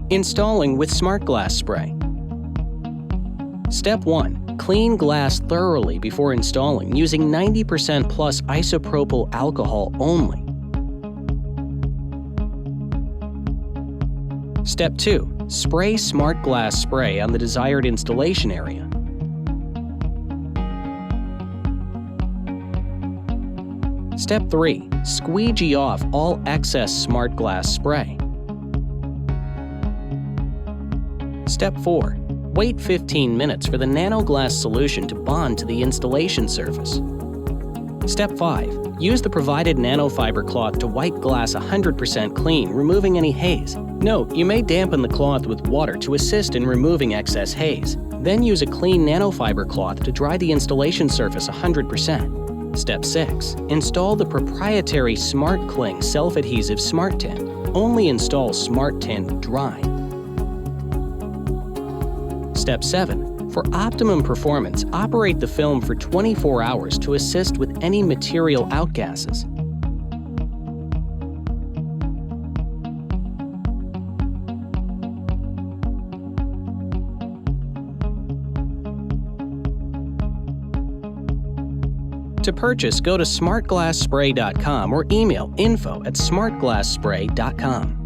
Installing with Smart Glass Spray. Step 1. Clean glass thoroughly before installing using 90% plus isopropyl alcohol only. Step 2. Spray Smart Glass Spray on the desired installation area. Step 3. Squeegee off all excess Smart Glass Spray. Step 4. Wait 15 minutes for the nanoglass solution to bond to the installation surface. Step 5. Use the provided nanofiber cloth to wipe glass 100% clean, removing any haze. Note, you may dampen the cloth with water to assist in removing excess haze. Then use a clean nanofiber cloth to dry the installation surface 100%. Step 6. Install the proprietary Smart Cling self-adhesive Smart Tint. Only install Smart Tint dry. Step 7. For optimum performance, operate the film for 24 hours to assist with any material outgases. To purchase, go to smartglassspray.com or email info@smartglassspray.com.